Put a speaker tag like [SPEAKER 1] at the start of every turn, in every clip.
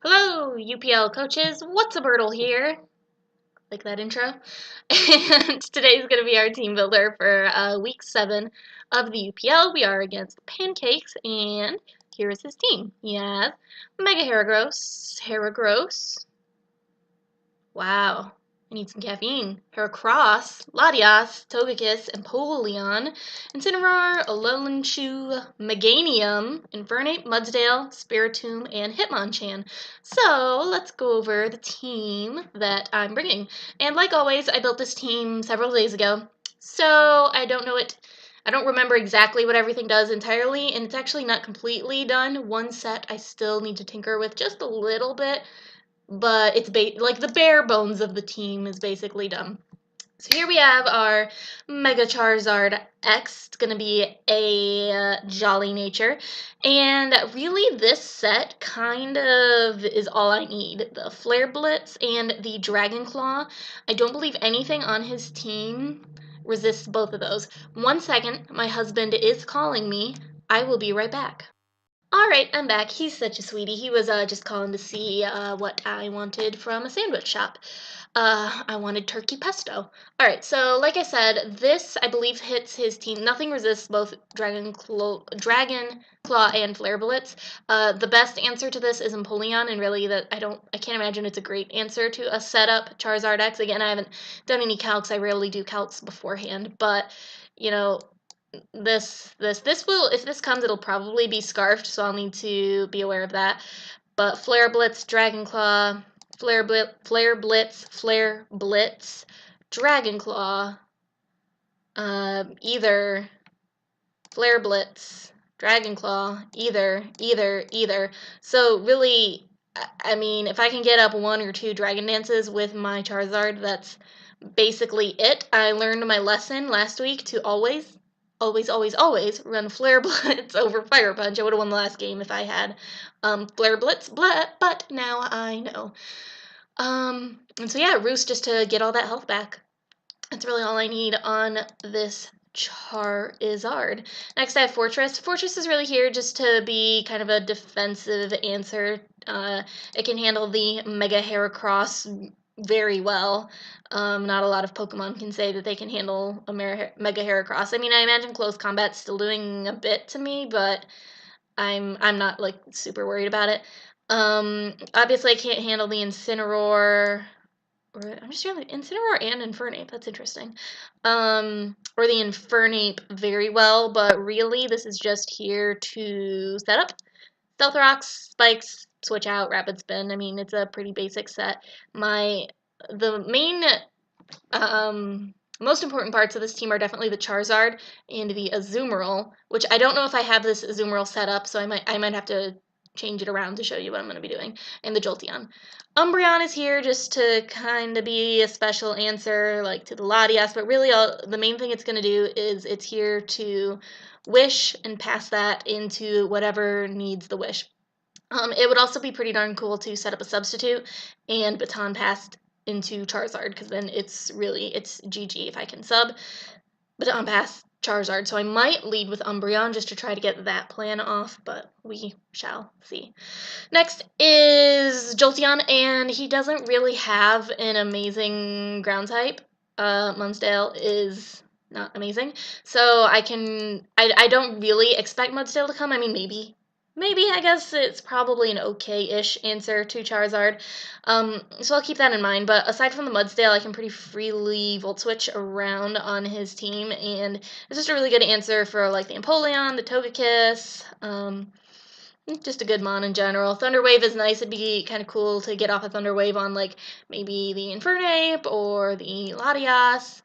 [SPEAKER 1] Hello, UPL coaches. What's a Birdle here? Like that intro. And today's going to be our team builder for week 7 of the UPL. We are against Pancakes, and here is his team. He has Mega Heragros. Wow, I need some caffeine. Heracross, Latias, Togekiss, Empoleon, Incineroar, Alolanchu, Meganium, Infernape, Mudsdale, Spiritomb, and Hitmonchan. So let's go over the team that I'm bringing. And like always, I built this team several days ago, so I don't remember exactly what everything does entirely, and it's actually not completely done. One set I still need to tinker with just a little bit, but it's like the bare bones of the team is basically done. So here we have our Mega Charizard X. It's going to be a Jolly Nature. And really this set kind of is all I need. The Flare Blitz and the Dragon Claw. I don't believe anything on his team resists both of those. 1 second, my husband is calling me. I will be right back. Alright, I'm back. He's such a sweetie. He was just calling to see what I wanted from a sandwich shop. I wanted turkey pesto. Alright, so like I said, this I believe hits his team. Nothing resists both Dragon Claw and Flare Blitz. The best answer to this is Empoleon, and really I can't imagine it's a great answer to a setup Charizard X. Again, I haven't done any calcs. I rarely do calcs beforehand, but you know, this will, if this comes, it'll probably be scarfed, so I'll need to be aware of that. But Flare Blitz, Dragon Claw, Flare Blitz, Dragon Claw, either Flare Blitz, Dragon Claw, either. So really, I mean, if I can get up 1 or 2 Dragon Dances with my Charizard, that's basically it. I learned my lesson last week to always run Flare Blitz over Fire Punch. I would have won the last game if I had Flare Blitz, but now I know. And so yeah, Roost just to get all that health back. That's really all I need on this Charizard. Next I have Fortress. Fortress is really here just to be kind of a defensive answer. It can handle the Mega Heracross very well. Not a lot of Pokemon can say that they can handle a Mega Heracross. I mean, I imagine close combat's still doing a bit to me, but I'm not like super worried about it. Obviously I can't handle the Incineroar. I'm just trying to Incineroar and Infernape. That's interesting. Or the Infernape very well, but really this is just here to set up Stealth Rocks, Spikes, switch out, Rapid Spin. I mean, it's a pretty basic set. The main most important parts of this team are definitely the Charizard and the Azumarill, which I don't know if I have this Azumarill set up, so I might have to change it around to show you what I'm going to be doing, and the Jolteon. Umbreon is here just to kind of be a special answer, like to the Latias, but really the main thing it's going to do is it's here to wish and pass that into whatever needs the wish. It would also be pretty darn cool to set up a substitute and baton passed into Charizard, because then it's GG if I can sub baton pass Charizard. So I might lead with Umbreon just to try to get that plan off, but we shall see. Next is Jolteon, and he doesn't really have an amazing ground type. Mudsdale is not amazing, so I don't really expect Mudsdale to come. I mean, maybe, I guess it's probably an okay-ish answer to Charizard. So I'll keep that in mind, but aside from the Mudsdale, I can pretty freely Volt Switch around on his team, and it's just a really good answer for like the Empoleon, the Togekiss, just a good mon in general. Thunder Wave is nice. It'd be kind of cool to get off a Thunder Wave on like maybe the Infernape or the Latias.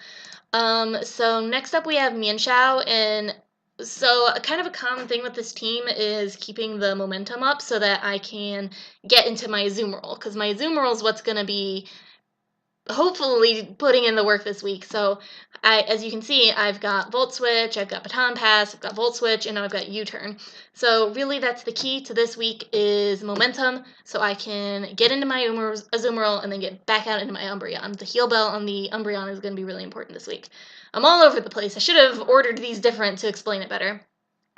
[SPEAKER 1] So next up we have Mienshao, and so kind of a common thing with this team is keeping the momentum up so that I can get into my Azumarill, because my Azumarill is what's going to be hopefully putting in the work this week. So as you can see, I've got Volt Switch, I've got Baton Pass, I've got Volt Switch, and now I've got U-Turn. So really that's the key to this week is momentum, so I can get into my Azumarill and then get back out into my Umbreon. The Heal Bell on the Umbreon is going to be really important this week. I'm all over the place. I should have ordered these different to explain it better.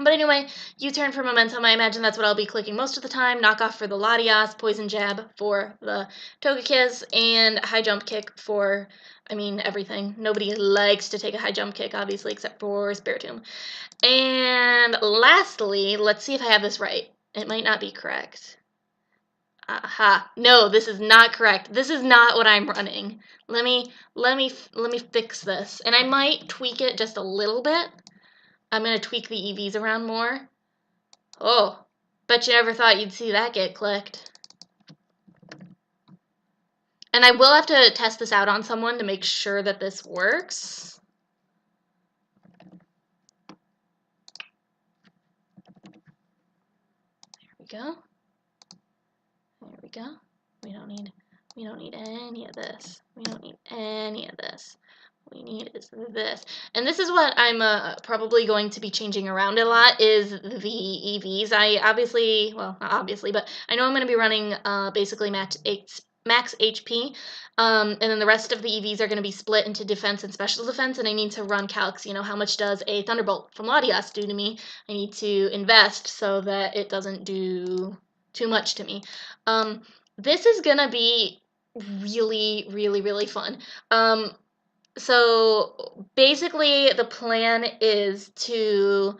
[SPEAKER 1] But anyway, U-turn for momentum, I imagine that's what I'll be clicking most of the time. Knockoff for the Latias, poison jab for the Togekiss, and high jump kick for, I mean, everything. Nobody likes to take a high jump kick, obviously, except for Spiritomb. And lastly, let's see if I have this right. It might not be correct. Aha. No, this is not correct. This is not what I'm running. Let me fix this. And I might tweak it just a little bit. I'm going to tweak the EVs around more. Oh, bet you never thought you'd see that get clicked. And I will have to test this out on someone to make sure that this works. There we go. There we go. We don't need any of this. We don't need any of this. What we need is this. And this is what I'm probably going to be changing around a lot, is the EVs. I obviously, well, not obviously, but I know I'm going to be running basically max HP, and then the rest of the EVs are going to be split into defense and special defense, and I need to run calcs, you know, how much does a Thunderbolt from Latias do to me? I need to invest so that it doesn't do too much to me. This is going to be really, really, really fun. So basically the plan is to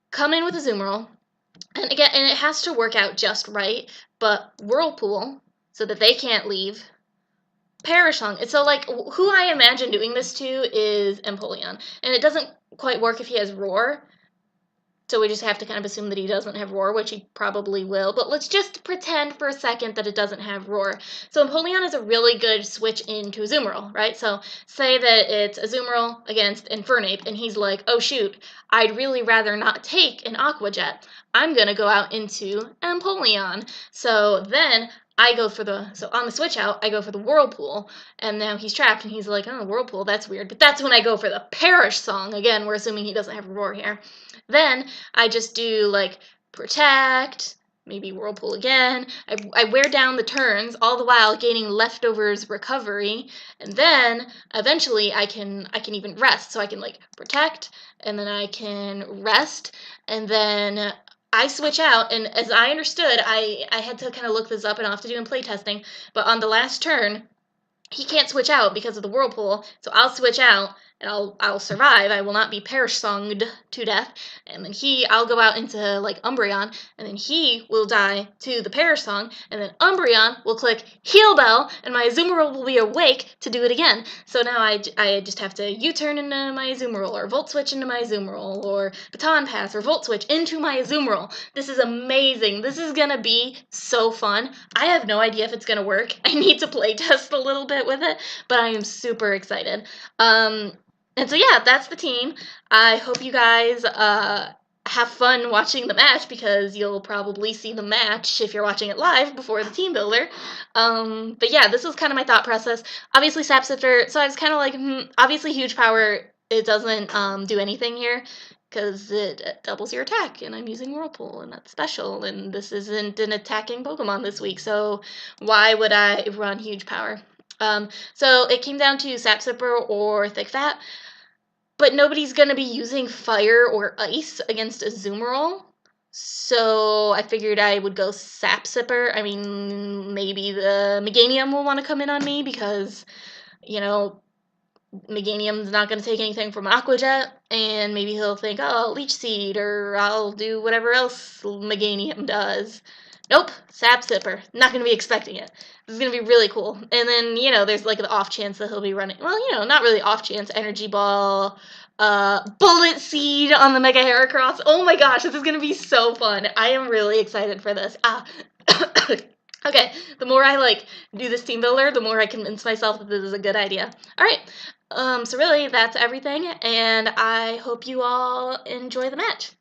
[SPEAKER 1] come in with a Azumarill, and again, and it has to work out just right, but Whirlpool, so that they can't leave, Perish Song. So like, who I imagine doing this to is Empoleon, and it doesn't quite work if he has Roar, so we just have to kind of assume that he doesn't have Roar, which he probably will. But let's just pretend for a second that it doesn't have Roar. So Empoleon is a really good switch into Azumarill, right? So say that it's Azumarill against Infernape, and he's like, oh shoot, I'd really rather not take an Aqua Jet. I'm going to go out into Empoleon. So then I go for so on the switch out, I go for the Whirlpool, and now he's trapped, and he's like, oh, Whirlpool, that's weird. But that's when I go for the Perish Song. Again, we're assuming he doesn't have Roar here. Then I just do like Protect, maybe Whirlpool again. I wear down the turns, all the while gaining leftovers recovery, and then eventually I can even rest. So I can like Protect, and then I can rest, and then I switch out, and as I understood, I had to kind of look this up, and I'll have to do in playtesting, but on the last turn, he can't switch out because of the Whirlpool, so I'll switch out, and I'll survive. I will not be Perish-songed to death, and then I'll go out into, like, Umbreon, and then he will die to the Perish Song, and then Umbreon will click Heal Bell, and my Azumarill will be awake to do it again. So now I just have to U-turn into my Azumarill, or Volt Switch into my Azumarill, or Baton Pass, or Volt Switch into my Azumarill. This is amazing. This is gonna be so fun. I have no idea if it's gonna work. I need to play test a little bit with it, but I am super excited. And so yeah, that's the team. I hope you guys have fun watching the match, because you'll probably see the match if you're watching it live before the team builder. But yeah, this was kind of my thought process. Obviously Sap Sifter, so I was kind of like, obviously huge power, it doesn't do anything here, because it doubles your attack, and I'm using Whirlpool, and that's special, and this isn't an attacking Pokemon this week, so why would I run huge power? So it came down to Sap Sipper or Thick Fat, but nobody's going to be using Fire or Ice against Azumarill, so I figured I would go Sap Sipper. I mean, maybe the Meganium will want to come in on me, because, you know, Meganium's not going to take anything from Aqua Jet, and maybe he'll think, oh, Leech Seed, or I'll do whatever else Meganium does. Nope, Sap Sipper. Not going to be expecting it. This is going to be really cool. And then, you know, there's like the off chance that he'll be running, well, you know, not really off chance, Energy Ball, Bullet Seed on the Mega Heracross. Oh my gosh, this is going to be so fun. I am really excited for this. Okay, the more I like do this team builder, the more I convince myself that this is a good idea. All right, so really that's everything, and I hope you all enjoy the match.